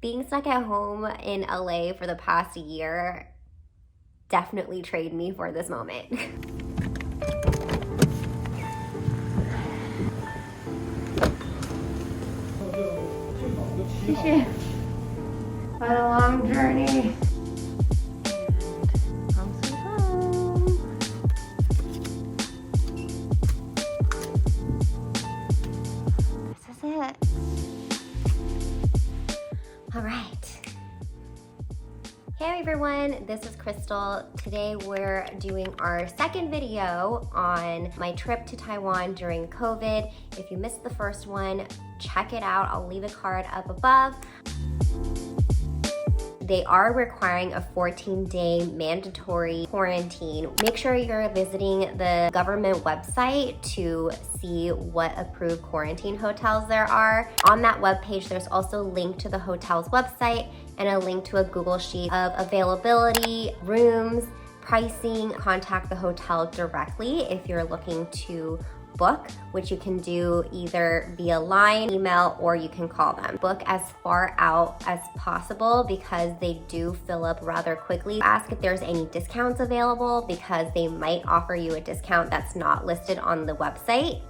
Being stuck at home in LA for the past year definitely traded me for this moment. What a long journey. I'm so home. This is it. All right. Hey everyone, this is Crystal. Today we're doing our second video on my trip to Taiwan during COVID. If you missed the first one, check it out. I'll leave a card up above. They are requiring a 14-day mandatory quarantine. Make sure you're visiting the government website to see what approved quarantine hotels there are. On that webpage, there's also a link to the hotel's website and a link to a Google Sheet of availability, rooms, pricing. Contact the hotel directly if you're looking to book, which you can do either via line, email, or you can call them. Book as far out as possible because they do fill up rather quickly. Ask if there's any discounts available because they might offer you a discount that's not listed on the website.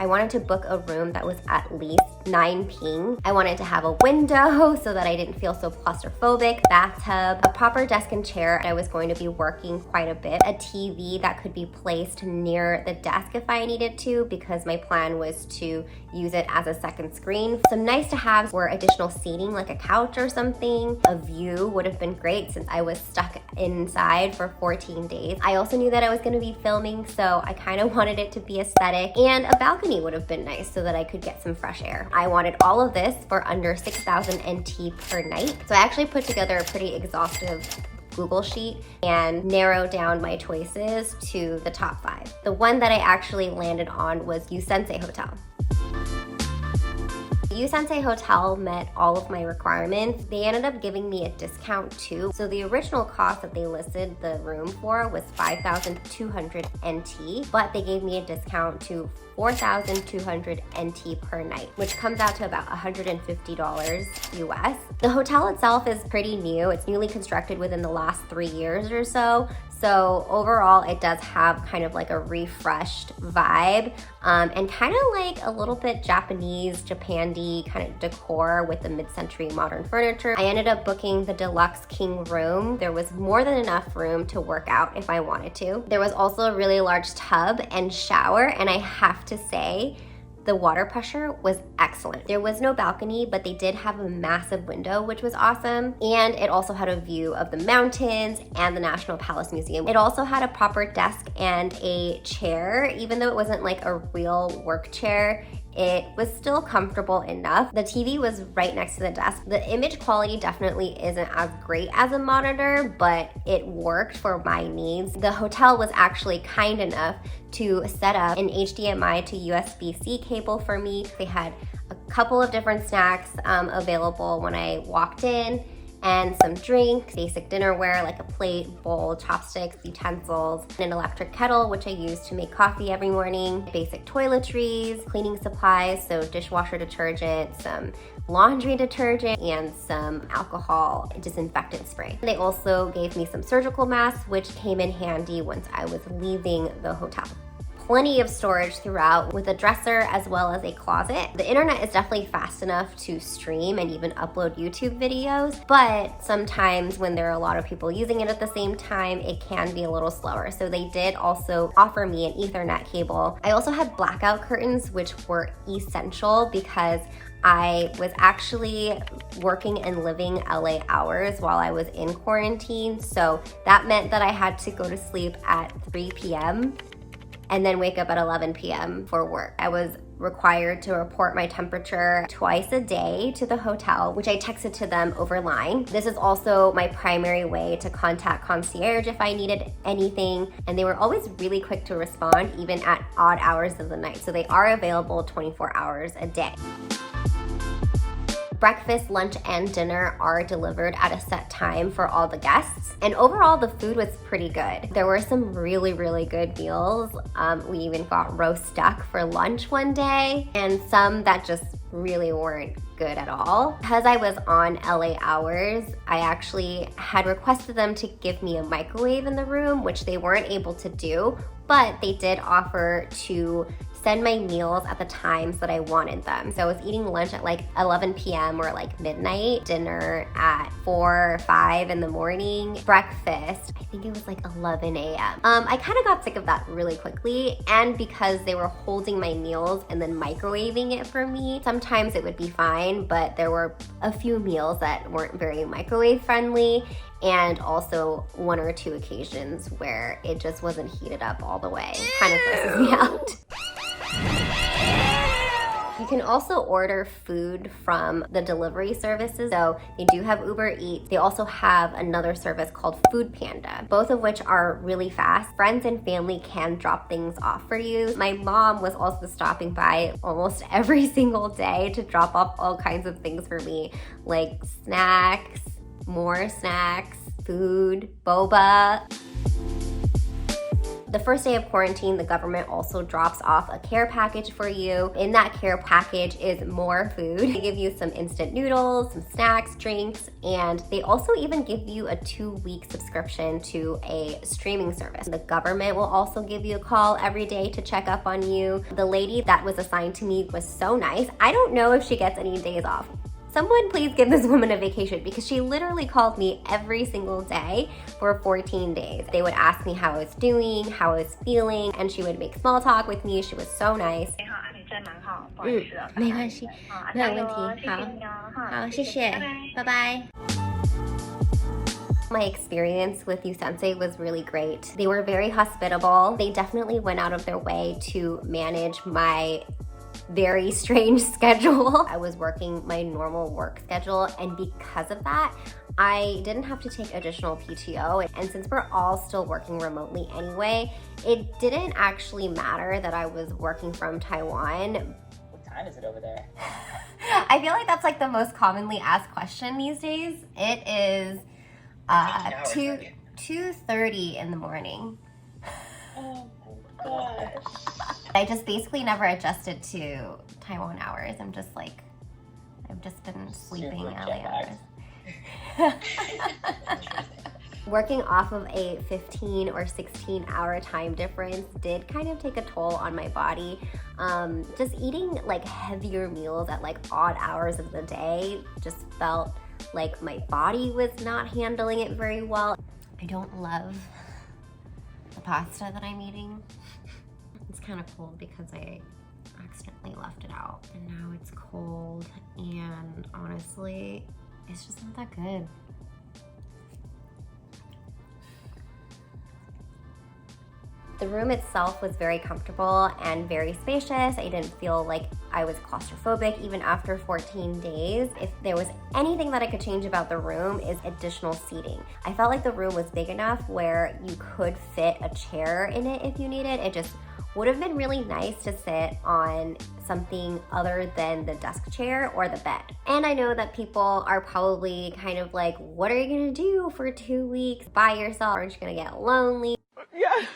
I wanted to book a room that was at least 9 ping. I wanted to have a window so that I didn't feel so claustrophobic, bathtub, a proper desk and chair. I was going to be working quite a bit, a TV that could be placed near the desk if I needed to because my plan was to use it as a second screen. Some nice to haves were additional seating like a couch or something. A view would have been great since I was stuck inside for 14 days. I also knew that I was going to be filming, so I kind of wanted it to be aesthetic, and a balcony would have been nice so that I could get some fresh air. I wanted all of this for under 6,000 NT per night. So I actually put together a pretty exhaustive Google Sheet and narrowed down my choices to the top 5. The one that I actually landed on was Yusense Hotel. Yusense Hotel met all of my requirements. They ended up giving me a discount too. So the original cost that they listed the room for was 5,200 NT, but they gave me a discount to 4,200 NT per night, which comes out to about $150 US. The hotel itself is pretty new. It's newly constructed within the last 3 years or so. So overall, it does have kind of like a refreshed vibe and kind of like a little bit Japanese, Japan-y kind of decor with the mid-century modern furniture. I ended up booking the deluxe king room. There was more than enough room to work out if I wanted to. There was also a really large tub and shower, and I have to say, the water pressure was excellent. There was no balcony, but they did have a massive window, which was awesome. And it also had a view of the mountains and the National Palace Museum. It also had a proper desk and a chair, even though it wasn't like a real work chair. It was still comfortable enough. The TV was right next to the desk. The image quality definitely isn't as great as a monitor, but it worked for my needs. The hotel was actually kind enough to set up an HDMI to USB-C cable for me. They had a couple of different snacks available when I walked in, and some drinks, basic dinnerware like a plate, bowl, chopsticks, utensils, an electric kettle, which I use to make coffee every morning, basic toiletries, cleaning supplies, so dishwasher detergent, some laundry detergent, and some alcohol disinfectant spray. They also gave me some surgical masks, which came in handy once I was leaving the hotel. Plenty of storage throughout with a dresser as well as a closet. The internet is definitely fast enough to stream and even upload YouTube videos, but sometimes when there are a lot of people using it at the same time, it can be a little slower. So they did also offer me an Ethernet cable. I also had blackout curtains, which were essential because I was actually working and living LA hours while I was in quarantine. So that meant that I had to go to sleep at 3 p.m. and then wake up at 11 p.m. for work. I was required to report my temperature twice a day to the hotel, which I texted to them over line. This is also my primary way to contact concierge if I needed anything, and they were always really quick to respond, even at odd hours of the night. So they are available 24 hours a day. Breakfast, lunch, and dinner are delivered at a set time for all the guests. And overall, the food was pretty good. There were some really, really good meals. We even got roast duck for lunch one day, and some that just really weren't good at all. Because I was on LA hours, I actually had requested them to give me a microwave in the room, which they weren't able to do, but they did offer to send my meals at the times that I wanted them. So I was eating lunch at like 11 p.m. or like midnight, dinner at 4 or 5 in the morning, breakfast, I think it was like 11 a.m. I kind of got sick of that really quickly, and because they were holding my meals and then microwaving it for me, sometimes it would be fine, but there were a few meals that weren't very microwave friendly, and also 1 or 2 occasions where it just wasn't heated up all the way. It kind of stresses me out. You can also order food from the delivery services. So they do have Uber Eats. They also have another service called Food Panda, both of which are really fast. Friends and family can drop things off for you. My mom was also stopping by almost every single day to drop off all kinds of things for me, like snacks, more snacks, food, boba. The first day of quarantine, the government also drops off a care package for you. In that care package is more food. They give you some instant noodles, some snacks, drinks, and they also even give you a 2-week subscription to a streaming service. The government will also give you a call every day to check up on you. The lady that was assigned to me was so nice. I don't know if she gets any days off. Someone please give this woman a vacation, because she literally called me every single day for 14 days. They would ask me how I was doing, how I was feeling, and she would make small talk with me. She was so nice. 没关系，没有问题。好，谢谢，拜拜。My experience with Yusense was really great. They were very hospitable. They definitely went out of their way to manage my very strange schedule. I was working my normal work schedule, and because of that, I didn't have to take additional PTO. And since we're all still working remotely anyway, it didn't actually matter that I was working from Taiwan. What time is it over there? I feel like that's like the most commonly asked question these days. It is 2:30 in the morning. Oh my gosh. I just basically never adjusted to Taiwan hours. I've just been sleeping LA hours. Working off of a 15 or 16 hour time difference did kind of take a toll on my body. Just eating like heavier meals at like odd hours of the day just felt like my body was not handling it very well. I don't love the pasta that I'm eating. It's kind of cold because I accidentally left it out, and now it's cold, and honestly, it's just not that good. The room itself was very comfortable and very spacious. I didn't feel like I was claustrophobic even after 14 days. If there was anything that I could change about the room, is additional seating. I felt like the room was big enough where you could fit a chair in it if you needed. It just would have been really nice to sit on something other than the desk chair or the bed. And I know that people are probably kind of like, what are you gonna do for 2 weeks by yourself? Aren't you gonna get lonely? Yeah.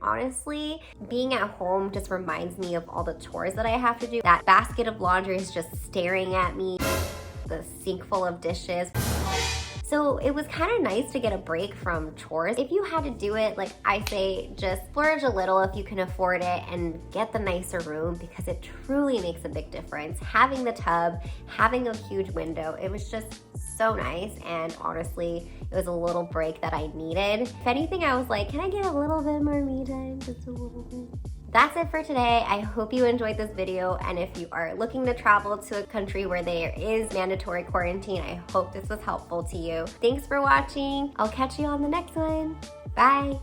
Honestly, being at home just reminds me of all the chores that I have to do. That basket of laundry is just staring at me, the sink full of dishes. So it was kind of nice to get a break from chores. If you had to do it, like I say, just splurge a little if you can afford it and get the nicer room, because it truly makes a big difference. Having the tub, having a huge window, it was just so nice, and honestly, it was a little break that I needed. If anything, I was like, can I get a little bit more me time? Just a little bit. That's it for today. I hope you enjoyed this video, and if you are looking to travel to a country where there is mandatory quarantine, I hope this was helpful to you. Thanks for watching. I'll catch you on the next one. Bye.